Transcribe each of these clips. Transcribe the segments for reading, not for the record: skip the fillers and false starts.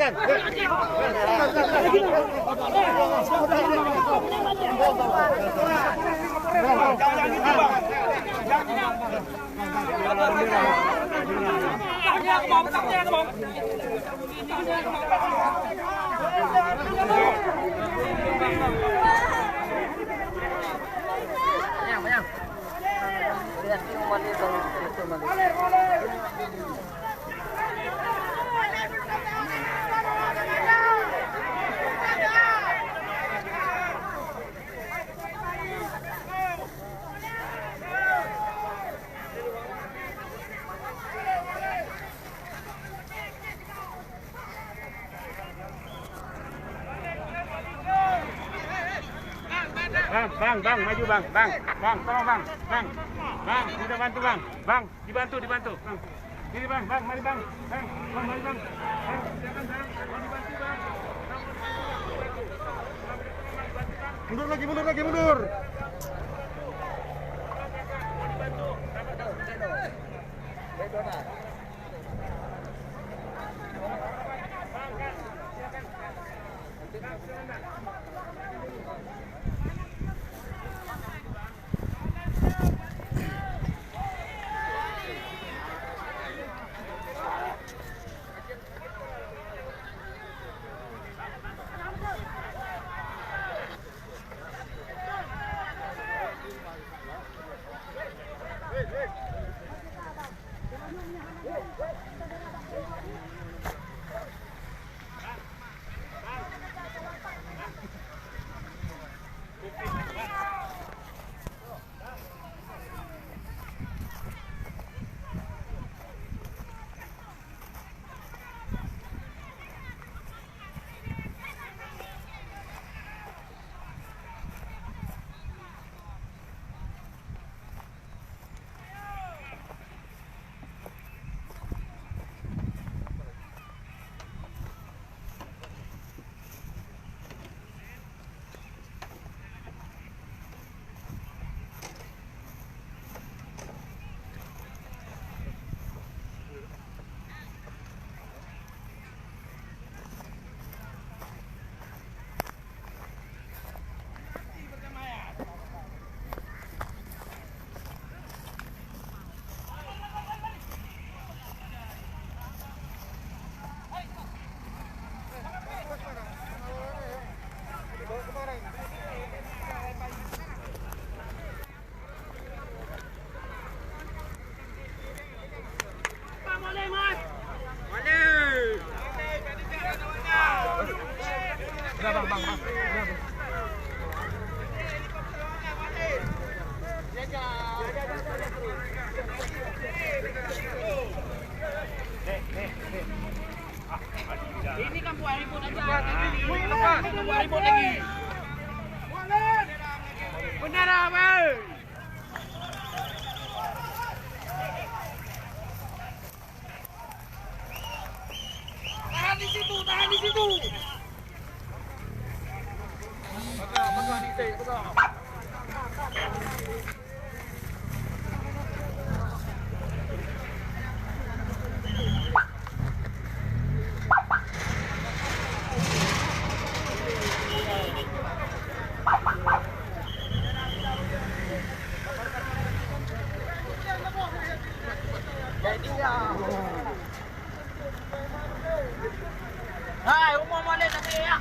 silakan. Banyak. Lihat umpan itu. Bang, maju bang, tolong bang, kita bantu bang, dibantu, bang, ini bang, mari bang, mari bang, silakan bang, mau dibantu bang, Mundur. Ini kan buat ribut aja. Ini buat ribut lagi. Benar apa? Tahan di situ. Pegang di sini, pegang. Hai, umum boleh tapi ya.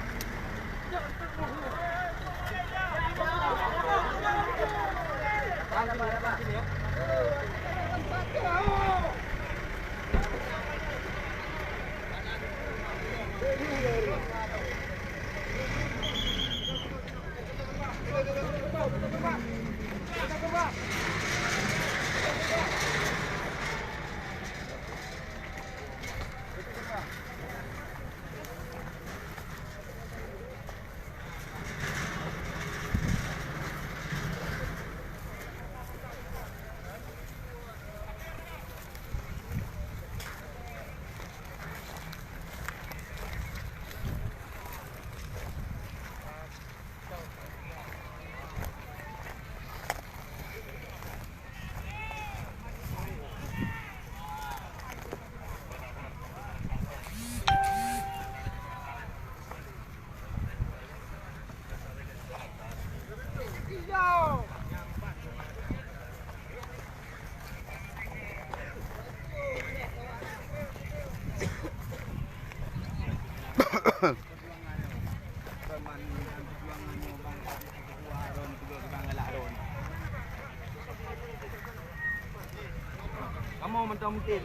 Amo man taong tin.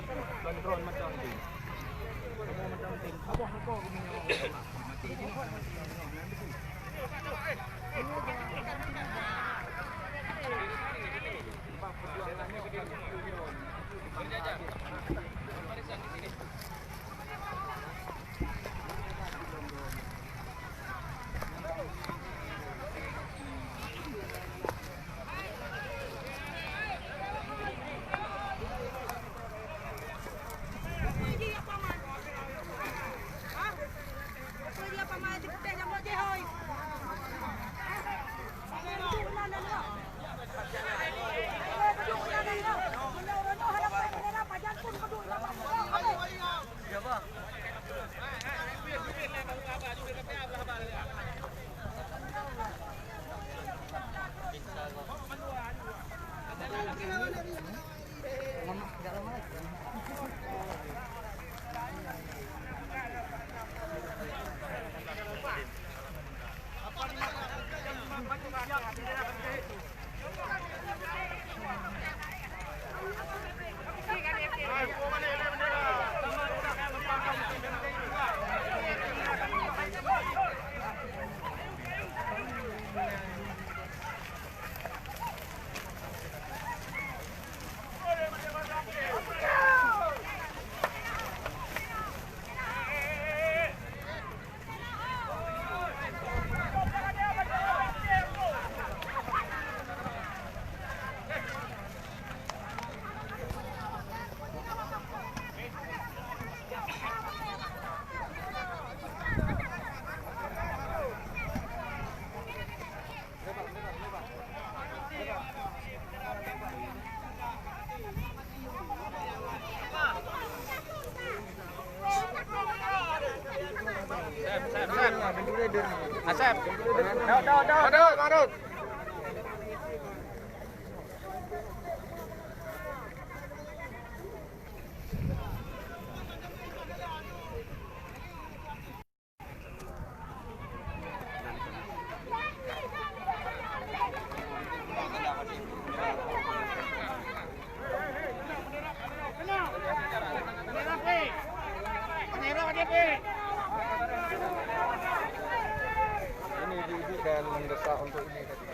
Drone man taong tin. Amo man taong tin. Abo kuminyo. Mati din ko. Asep. Marut. Ini ibu dan mendesak untuk ini tadi.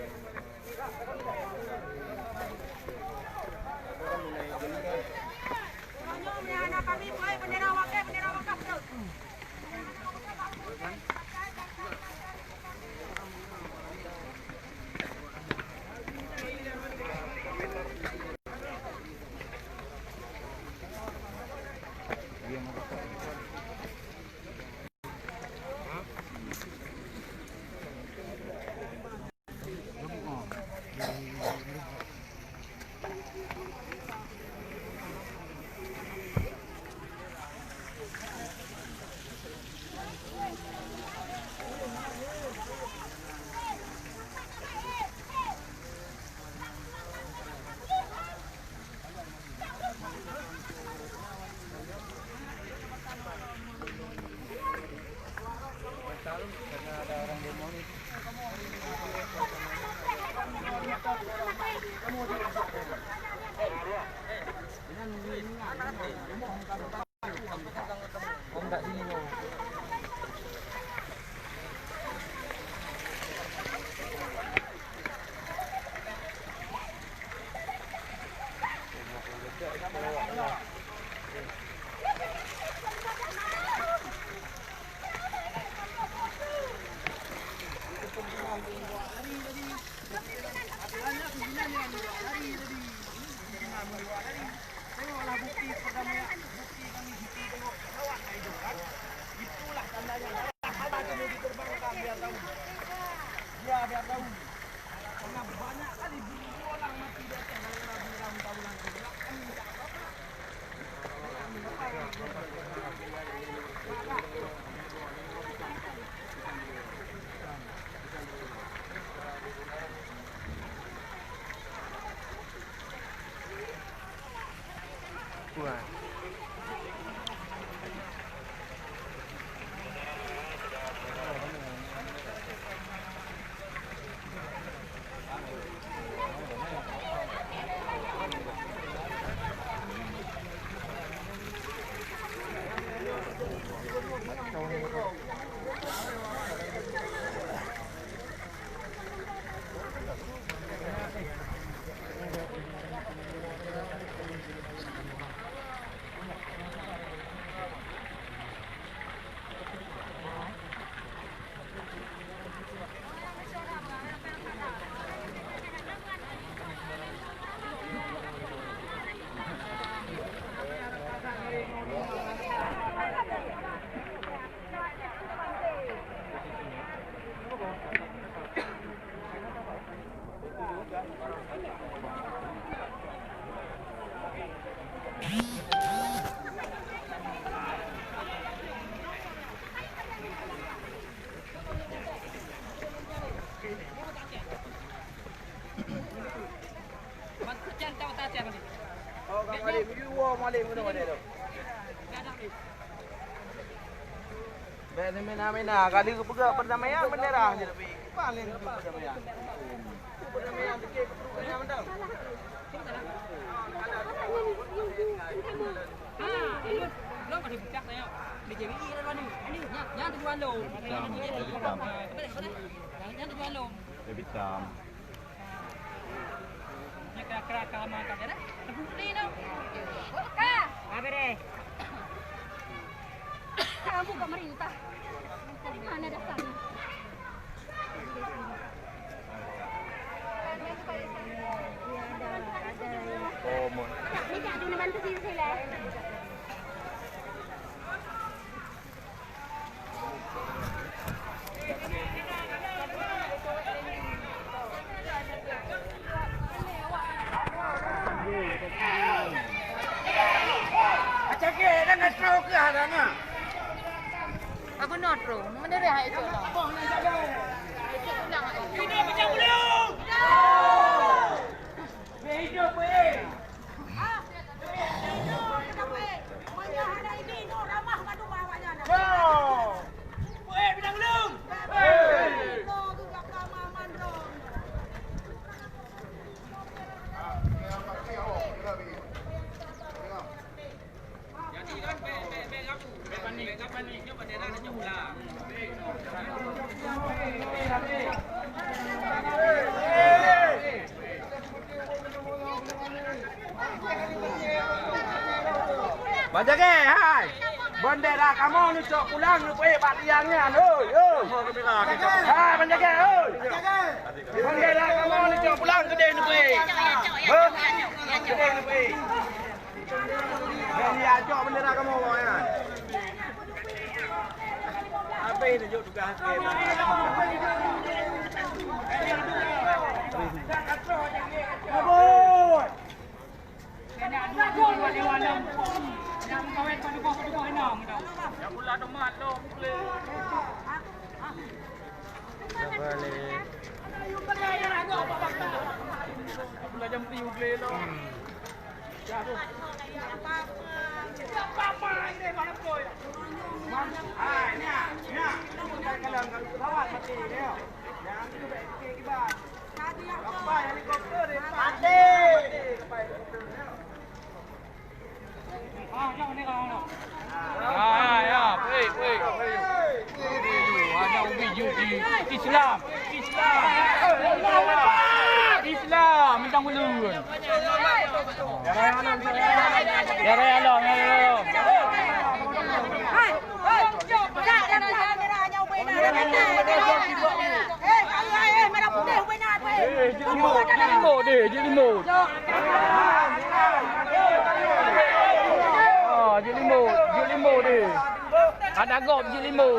Karena ada orang demo nih. Om tak sini mau. Biar tahu. Karena banyak kali orang mati di atas tahun-tahun Wah. tak siap balik. Oh, kang Malim, you war Malim tu ada tu. Fenomena kali ke pegang perdamaian bendera je lebih. Paling perdamaian. Perdamaian dekat keturunan mentang. Lo có thể chắc đấy không? Để chỉ nghĩ ra đi. Anh đi nhá tuan lo. Nhá tuan lo. Lebih hitam. Nak kira kalau makan dah. Ni no. Ka. Apa deh? Kamu pemerintah. Dari mana dasarnya? Oh, mon. Ini tak ada bantu sila. Macam ke dah nak stroke ke hadangnya? Aku notro. Mana dia hai tu lah. Ini macam belum. Hidup weh. Weh, bidang belum. Jadi kan kapan ni nyoba bendera nak nyoba. Macam ke? Hai. Bendera kamu ni cok pulang ni weh batiangnya. Oi, oi. Ha, macam ke? Oi. Bendera kamu ni cok pulang gede ni weh. Gede ni weh. Jadi ajak bendera kamu ya. Apa ini tunjuk tugas ke? Abot. Kena dua di walam. Yang kawin padukuh enam tau. Yang pula domat lo boleh. Balik. Pula jam tiu boleh lo. Jatuh. Apa ini mana koi? Ah, ni ah. Kalau lawat mati dia. Yang tu baik sikit kibat. Kapal helikopter dia. Mati. Kapal helikopter dia. Jangan ni kau nak. Ya, weh. Ada ubi juji. Islam. Bintang belun. Ya Allah. Jelimo. Jelimo deh. Ada gop jelimo.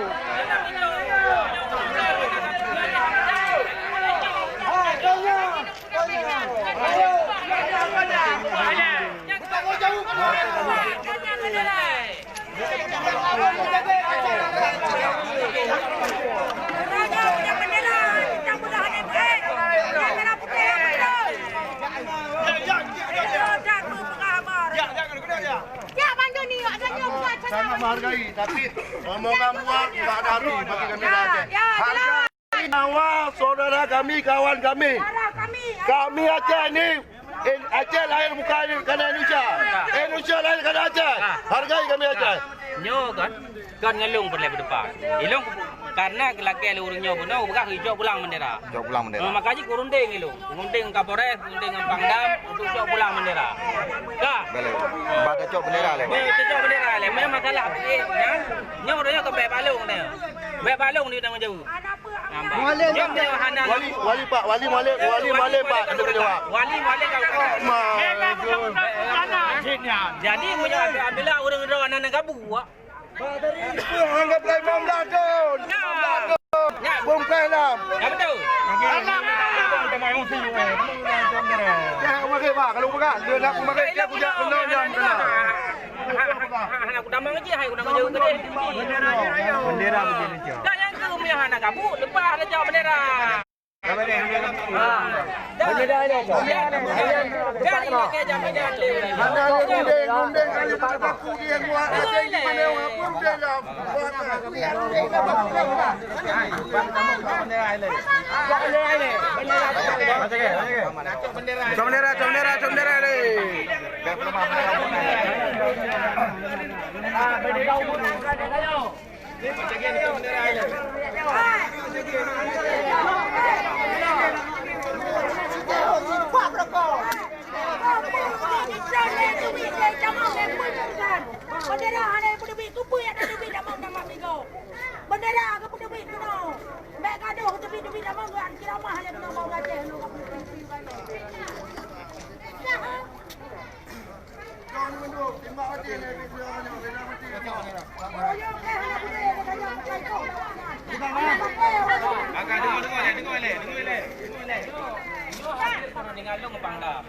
Sangat menghargai, tapi omongan buat tidak ada arti bagi kami rakyat. Hargai nyawa saudara kami, kawan kami. Kami Aceh ni, Aceh lahir bukan kerana Indonesia. Indonesia lahir kerana Aceh. Hargai kami Aceh. Nyo kan ngelung pada depan. Ilung karena kelaki orang nyo benar bukan hijau pulang bendera. Jauh pulang bendera. Makanya kurunding ilung, kurunding Kapolres, kurunding Pangdam untuk hijau pulang bendera. Kah? Boleh. Baca cok bendera le. Hijau bendera le. Memang masalah nyo orangnya ke bek balung ni. Bek balung ni tanggung jawab. Nampak. Wali Malim Pak. Ada jawab. Wali kau. Jadi punya bila orang-orang anak gabu. Anggap Imam Ladun. Bung Kelam. Ya betul. Jangan pakai Pak. Kalau bukan, dia nak pakai dia punya benda yang benar. Anak damang aja, hai damang jauh gede. Bendera begini je. Dah yang ke punya anak gabu, lepas ada jawab bendera. Bendera ini. Jadi pakai jam-jam dia. Mana ada gunting kali baku dia buat Aceh ni mana orang pun dia dah buat. Bendera ni. Bendera ada pun duit kupu yang ada duit dah mau minggu. Bendera ke pun duit tu no. Mek gaduh duit dah mau kan kira mah hanya nak mau Aceh lu. Jangan menduk, timbak mati ni dia mati. Dengar dengan lu ngepangdam.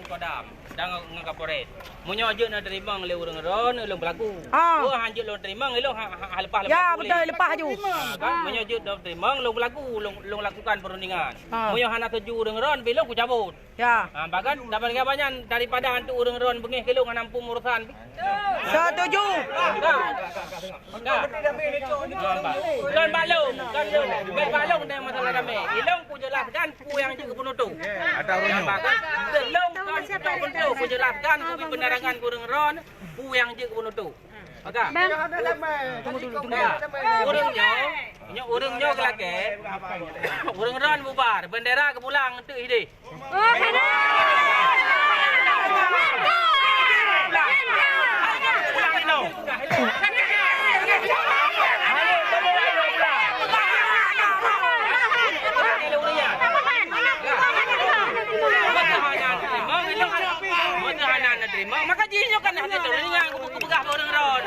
Kodam dan ngakaporet. Munyo je nak terima ngele urang ron ulung berlaku. Oh hanjut lu terima ngelo lepas. Ya betul lepas aju. Kan munyo je dah terima ngelo berlaku ulung lakukan perundingan. Munyo hana tuju urang ron belum ku cabut. Ya. Bagan dapat banyak daripada hantu urang ron bengih kelung nampung urusan. Setuju. Kan balung, kan balung dengan masalah kami. Ilong ku jelaskan ku yang je penutup. Ada urang. Belum kan penutup ku jelaskan ku penerangan kurang ron ku yang je penutup. Maka urangnya kelake. Urang ron bubar, bendera ke pulang tu ide. Pulang no. Maka jinyo kan hati tu dengan aku pegah orang ron.